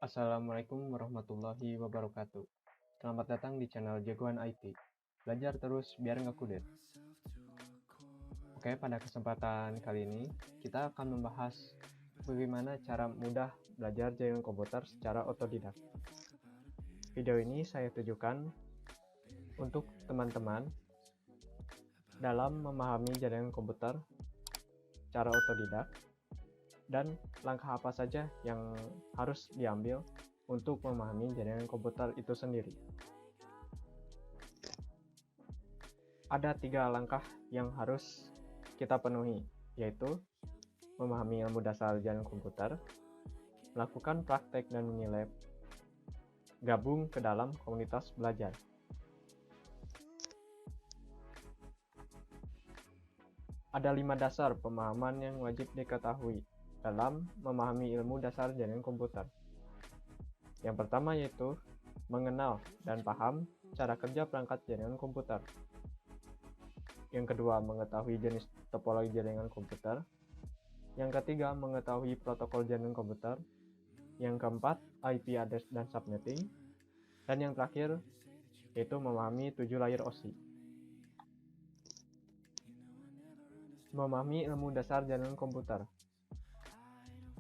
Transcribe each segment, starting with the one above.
Assalamualaikum warahmatullahi wabarakatuh. Selamat datang di channel Jagoan IT. Belajar terus biar nggak kudet. Oke, pada kesempatan kali ini kita akan membahas bagaimana cara mudah belajar jaringan komputer secara otodidak. Video ini saya tujukan untuk teman-teman dalam memahami jaringan komputer secara otodidak dan langkah apa saja yang harus diambil untuk memahami jaringan komputer itu sendiri. Ada 3 langkah yang harus kita penuhi, yaitu memahami ilmu dasar jaringan komputer, melakukan praktek dan mini lab, gabung ke dalam komunitas belajar. Ada 5 dasar pemahaman yang wajib diketahui dalam memahami ilmu dasar jaringan komputer. Yang pertama yaitu mengenal dan paham cara kerja perangkat jaringan komputer. Yang kedua, mengetahui jenis topologi jaringan komputer. Yang ketiga, mengetahui protokol jaringan komputer. Yang keempat, IP address dan subnetting. Dan yang terakhir, yaitu memahami 7 layer OSI. Memahami ilmu dasar jaringan komputer.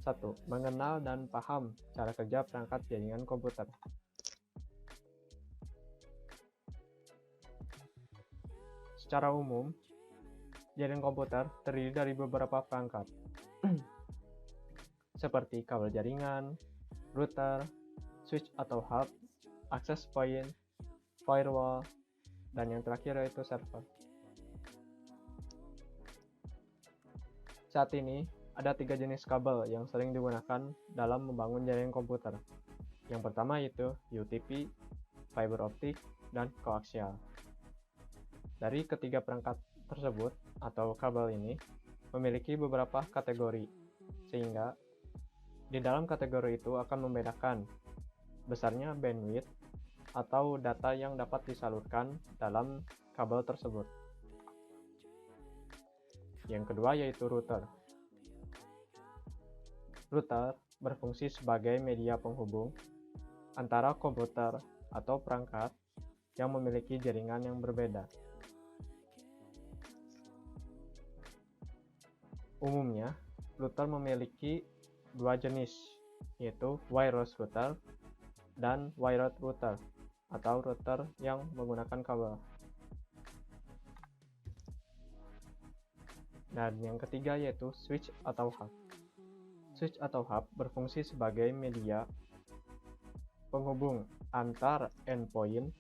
1. Mengenal dan paham cara kerja perangkat jaringan komputer. Secara umum, jaringan komputer terdiri dari beberapa perangkat, seperti kabel jaringan, router, switch atau hub, access point, firewall, dan yang terakhir yaitu server. Saat ini, ada 3 jenis kabel yang sering digunakan dalam membangun jaringan komputer. Yang pertama yaitu UTP, fiber optik, dan koaksial. Dari ketiga perangkat tersebut atau kabel ini memiliki beberapa kategori, sehingga di dalam kategori itu akan membedakan besarnya bandwidth atau data yang dapat disalurkan dalam kabel tersebut. Yang kedua yaitu router. Router berfungsi sebagai media penghubung antara komputer atau perangkat yang memiliki jaringan yang berbeda. Umumnya, router memiliki 2 jenis, yaitu wireless router dan wired router, atau router yang menggunakan kabel. Dan yang ketiga yaitu switch atau hub. Switch atau hub berfungsi sebagai media penghubung antar endpoint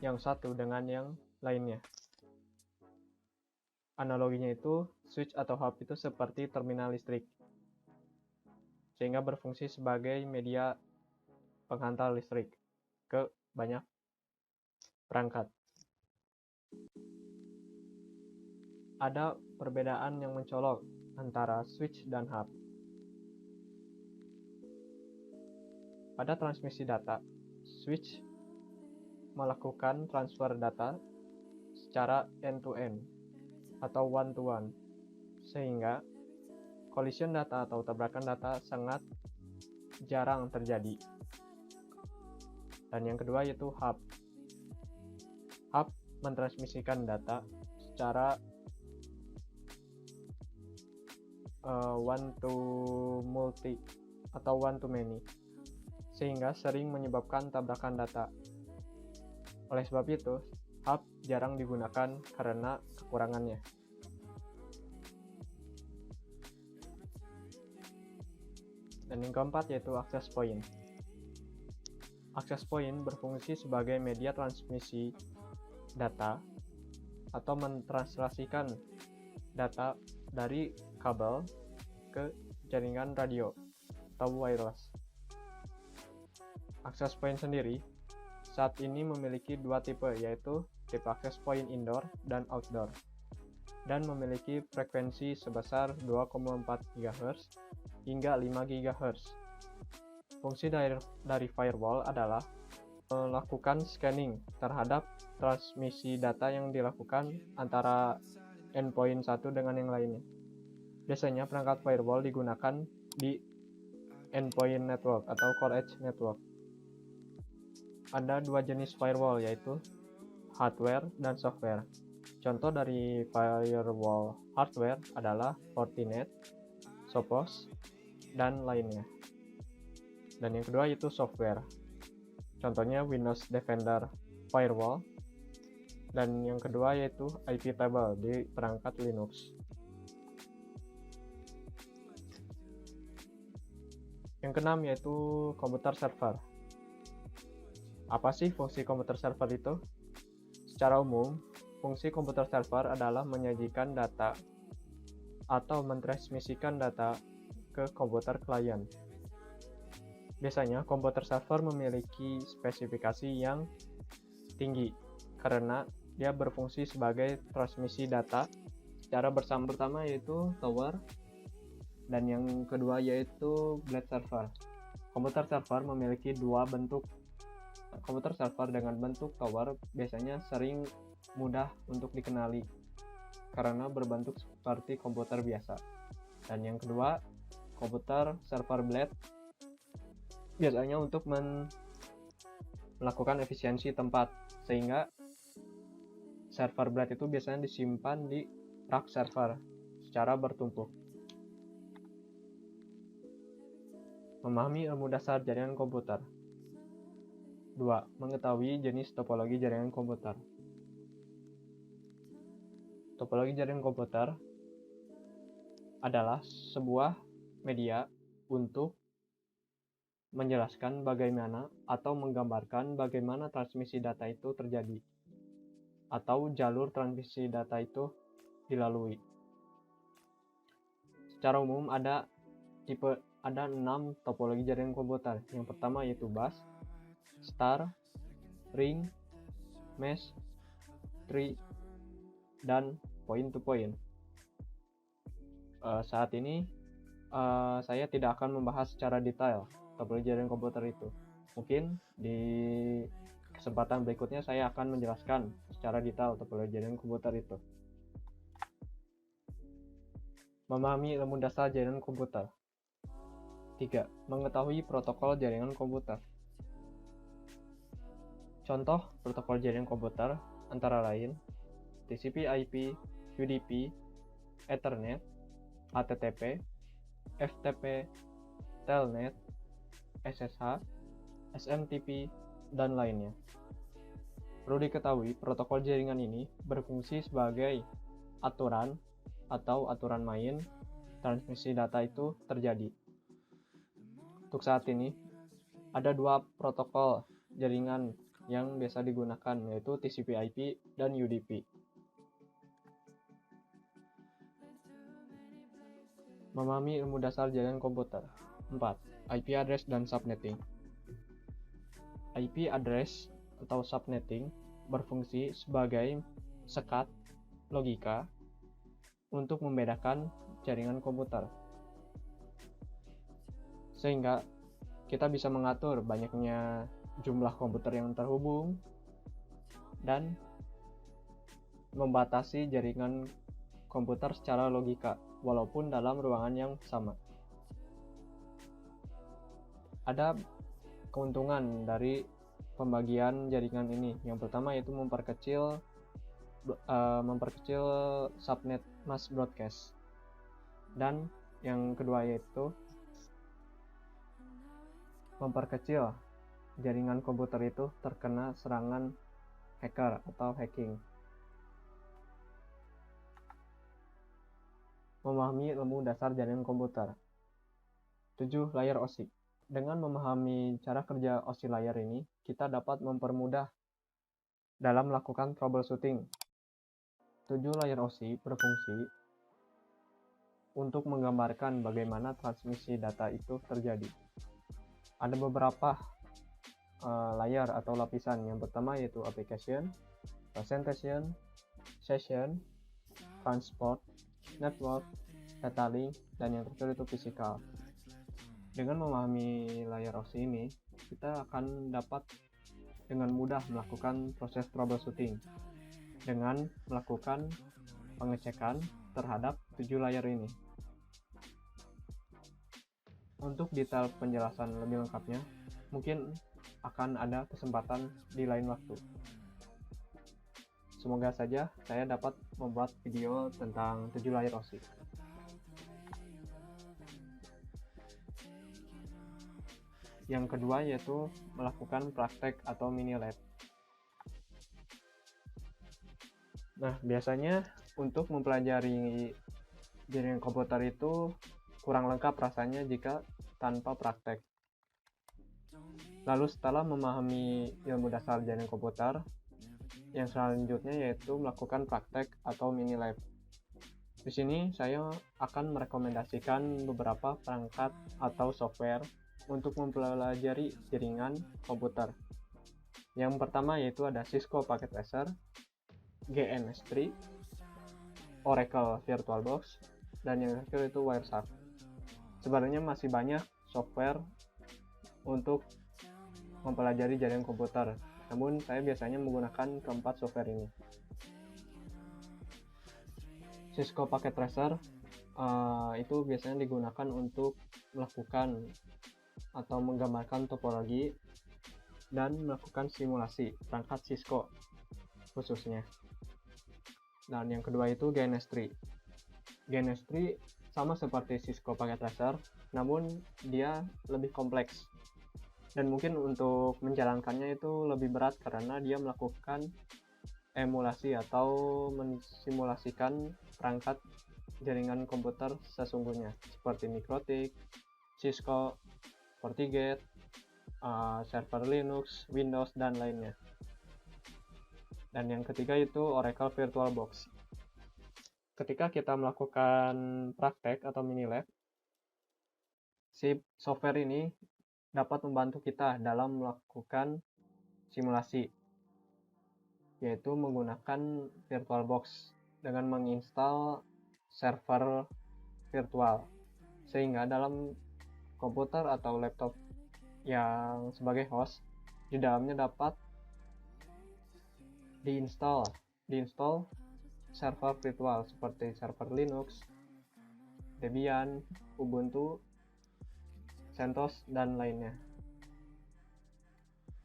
yang satu dengan yang lainnya. Analoginya itu, switch atau hub itu seperti terminal listrik, sehingga berfungsi sebagai media penghantar listrik ke banyak perangkat. Ada perbedaan yang mencolok antara switch dan hub. Pada transmisi data, switch melakukan transfer data secara end-to-end atau one-to-one, sehingga collision data atau tabrakan data sangat jarang terjadi. Dan yang kedua yaitu hub. Hub mentransmisikan data secara one to multi atau one to many, sehingga sering menyebabkan tabrakan data. Oleh sebab itu, hub jarang digunakan karena kekurangannya. Dan yang keempat yaitu access point. Access point berfungsi sebagai media transmisi data atau mentranslasikan data dari kabel ke jaringan radio atau wireless. Access point sendiri saat ini memiliki 2 tipe, yaitu tipe access point indoor dan outdoor, dan memiliki frekuensi sebesar 2,4 GHz hingga 5 GHz. Fungsi dari firewall adalah melakukan scanning terhadap transmisi data yang dilakukan antara endpoint satu dengan yang lainnya. Biasanya perangkat firewall digunakan di endpoint network atau core edge network. Ada dua jenis firewall, yaitu hardware dan software. Contoh dari firewall hardware adalah Fortinet, Sophos, dan lainnya. Dan yang kedua yaitu software. Contohnya Windows Defender Firewall. Dan yang kedua yaitu IP Table di perangkat Linux. Yang keenam yaitu komputer server. Apa sih fungsi komputer server itu? Secara umum, fungsi komputer server adalah menyajikan data atau mentransmisikan data ke komputer klien. Biasanya komputer server memiliki spesifikasi yang tinggi karena dia berfungsi sebagai transmisi data secara bersama-sama, yaitu tower, dan yang kedua yaitu blade server. Komputer server memiliki dua bentuk. Komputer server dengan bentuk tower biasanya sering mudah untuk dikenali karena berbentuk seperti komputer biasa. Dan yang kedua, komputer server blade biasanya untuk melakukan efisiensi tempat, sehingga server blade itu biasanya disimpan di rak server secara bertumpuk. Memahami ilmu dasar jaringan komputer. 2. Mengetahui jenis topologi jaringan komputer. Topologi jaringan komputer adalah sebuah media untuk menjelaskan bagaimana atau menggambarkan bagaimana transmisi data itu terjadi atau jalur transmisi data itu dilalui. Secara umum ada 6 topologi jaringan komputer. Yang pertama yaitu bus, star, ring, mesh, tree, dan point to point. Saat ini saya tidak akan membahas secara detail topologi jaringan komputer itu. Mungkin di kesempatan berikutnya saya akan menjelaskan secara detail topologi jaringan komputer itu. Memahami ilmu dasar jaringan komputer. 3. Mengetahui protokol jaringan komputer. Contoh protokol jaringan komputer antara lain TCP/IP, UDP, Ethernet, HTTP, FTP, Telnet, SSH, SMTP, dan lainnya. Perlu diketahui, protokol jaringan ini berfungsi sebagai aturan atau aturan main transmisi data itu terjadi. Untuk saat ini, ada 2 protokol jaringan yang biasa digunakan, yaitu TCP/IP dan UDP. Memahami ilmu dasar jaringan komputer. 4. IP address dan subnetting. IP address atau subnetting berfungsi sebagai sekat logika untuk membedakan jaringan komputer, sehingga kita bisa mengatur banyaknya jumlah komputer yang terhubung dan membatasi jaringan komputer secara logika walaupun dalam ruangan yang sama. Ada keuntungan dari pembagian jaringan ini. Yang pertama yaitu memperkecil subnet mass broadcast, dan yang kedua yaitu memperkecil jaringan komputer itu terkena serangan hacker atau hacking. Memahami ilmu dasar jaringan komputer. 7. Layer OSI. Dengan memahami cara kerja OSI layer ini, kita dapat mempermudah dalam melakukan troubleshooting. 7 layer OSI berfungsi untuk menggambarkan bagaimana transmisi data itu terjadi. Ada beberapa layer atau lapisan. Yang pertama yaitu application, presentation, session, transport, network, data link, dan yang terakhir itu physical. Dengan memahami layer OSI ini, kita akan dapat dengan mudah melakukan proses troubleshooting dengan melakukan pengecekan terhadap 7 layer ini. Untuk detail penjelasan lebih lengkapnya, mungkin akan ada kesempatan di lain waktu. Semoga saja saya dapat membuat video tentang 7 layer OSI. Yang kedua yaitu melakukan praktek atau mini lab. Nah, biasanya untuk mempelajari jaringan komputer itu kurang lengkap rasanya jika tanpa praktek. Lalu setelah memahami ilmu dasar jaringan komputer, yang selanjutnya yaitu melakukan praktek atau mini lab. Di sini saya akan merekomendasikan beberapa perangkat atau software untuk mempelajari jaringan komputer. Yang pertama yaitu ada Cisco Packet Tracer, GNS3, Oracle VirtualBox, dan yang terakhir itu Wireshark. Sebenarnya masih banyak software untuk mempelajari jaringan komputer, namun saya biasanya menggunakan keempat software ini. Cisco Packet Tracer itu biasanya digunakan untuk melakukan atau menggambarkan topologi dan melakukan simulasi perangkat Cisco khususnya. Dan yang kedua itu GNS3. GNS3 sama seperti Cisco Packet Tracer, namun dia lebih kompleks. Dan mungkin untuk menjalankannya itu lebih berat karena dia melakukan emulasi atau mensimulasikan perangkat jaringan komputer sesungguhnya seperti MikroTik, Cisco, FortiGate, server Linux, Windows, dan lainnya. Dan yang ketiga itu Oracle VirtualBox. Ketika kita melakukan praktek atau mini lab, si software ini dapat membantu kita dalam melakukan simulasi, yaitu menggunakan VirtualBox dengan menginstal server virtual, sehingga dalam komputer atau laptop yang sebagai host, di dalamnya dapat diinstal server virtual seperti server Linux, Debian, Ubuntu, CentOS, dan lainnya.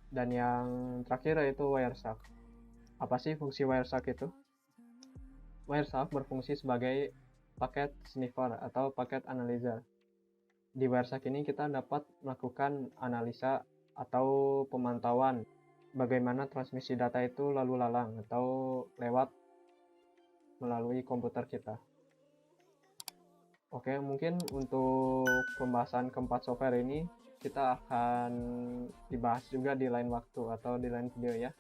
Dan yang terakhir yaitu Wireshark. Apa sih fungsi Wireshark itu? Wireshark berfungsi sebagai paket sniffer atau paket analyzer. Di Wireshark ini kita dapat melakukan analisa atau pemantauan bagaimana transmisi data itu lalu lalang atau lewat melalui komputer kita. Oke, mungkin untuk pembahasan keempat software ini kita akan dibahas juga di lain waktu atau di lain video ya.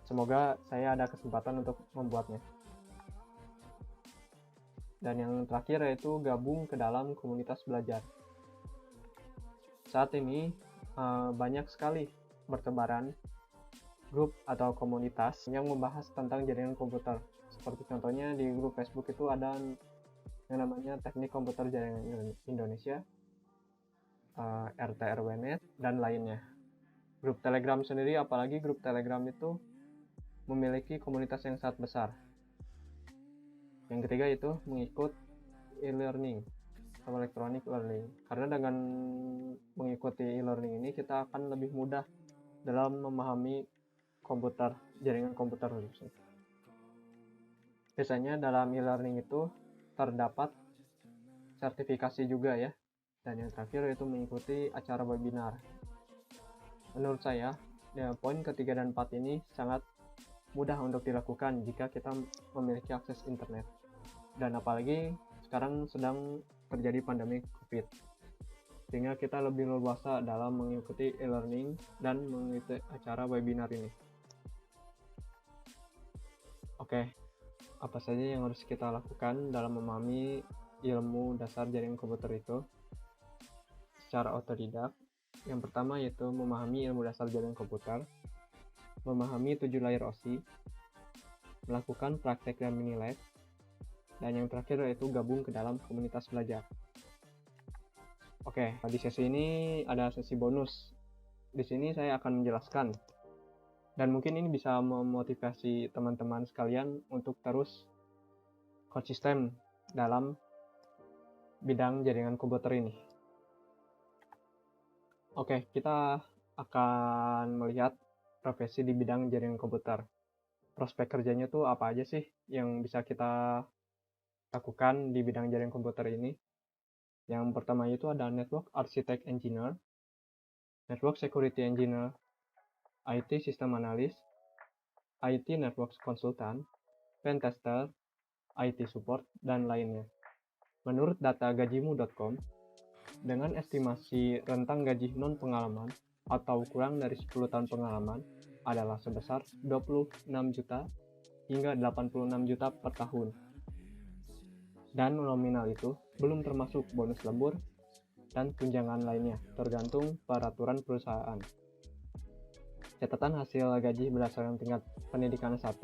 Semoga saya ada kesempatan untuk membuatnya. Dan yang terakhir yaitu gabung ke dalam komunitas belajar. Saat ini banyak sekali bertebaran grup atau komunitas yang membahas tentang jaringan komputer. Seperti contohnya di grup Facebook itu ada yang namanya Teknik Komputer Jaringan Indonesia, RT/RW.net, dan lainnya. Grup Telegram sendiri, apalagi grup Telegram itu memiliki komunitas yang sangat besar. Yang ketiga itu mengikut e-learning atau electronic learning. Karena dengan mengikuti e-learning ini kita akan lebih mudah dalam memahami komputer, jaringan komputer khususnya. Biasanya dalam e-learning itu terdapat sertifikasi juga ya. Dan yang terakhir yaitu mengikuti acara webinar. Menurut saya, ya, poin ketiga dan 4 ini sangat mudah untuk dilakukan jika kita memiliki akses internet. Dan apalagi sekarang sedang terjadi pandemi COVID. Sehingga kita lebih leluasa dalam mengikuti e-learning dan mengikuti acara webinar ini. Oke, apa saja yang harus kita lakukan dalam memahami ilmu dasar jaringan komputer itu secara otodidak? Yang pertama yaitu memahami ilmu dasar jaringan komputer, memahami 7 layer OSI, melakukan praktek dan mini lab, dan yang terakhir yaitu gabung ke dalam komunitas belajar. Oke, di sesi ini ada sesi bonus. Di sini saya akan menjelaskan, dan mungkin ini bisa memotivasi teman-teman sekalian untuk terus konsisten dalam bidang jaringan komputer ini. Oke, kita akan melihat profesi di bidang jaringan komputer. Prospek kerjanya tuh apa aja sih yang bisa kita lakukan di bidang jaringan komputer ini? Yang pertama itu ada Network Architect Engineer, Network Security Engineer, IT System Analyst, IT Network Consultant, Pen Tester, IT Support, dan lainnya. Menurut data gajimu.com, dengan estimasi rentang gaji non-pengalaman atau kurang dari 10 tahun pengalaman adalah sebesar 26 juta hingga 86 juta per tahun. Dan nominal itu belum termasuk bonus lembur dan tunjangan lainnya, tergantung peraturan perusahaan. Catatan hasil gaji berdasarkan tingkat pendidikan 1,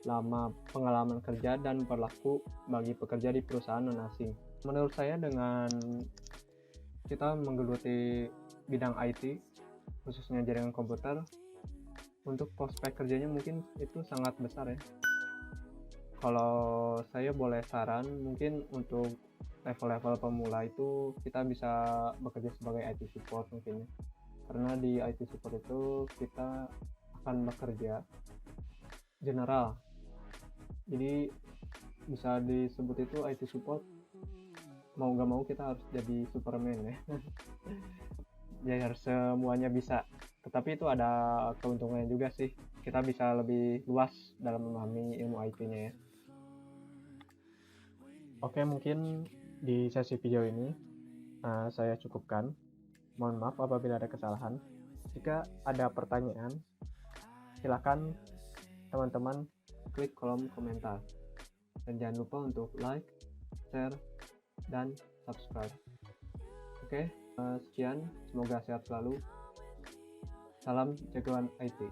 lama pengalaman kerja, dan berlaku bagi pekerja di perusahaan non-asing. Menurut saya dengan kita menggeluti bidang IT, khususnya jaringan komputer, untuk prospek kerjanya mungkin itu sangat besar ya. Kalau saya boleh saran, mungkin untuk level-level pemula itu kita bisa bekerja sebagai IT support mungkin ya. Karena di IT support itu kita akan bekerja general. Jadi bisa disebut itu IT support, mau gak mau kita harus jadi Superman ya. Jadi harus semuanya bisa. Tetapi itu ada keuntungannya juga sih. Kita bisa lebih luas dalam memahami ilmu IT-nya ya. Oke, mungkin di sesi video ini saya cukupkan. Mohon maaf apabila ada kesalahan. Jika ada pertanyaan, silakan teman-teman klik kolom komentar. Dan jangan lupa untuk like, share, dan subscribe. Oke, sekian. Semoga sehat selalu. Salam jagoan IT.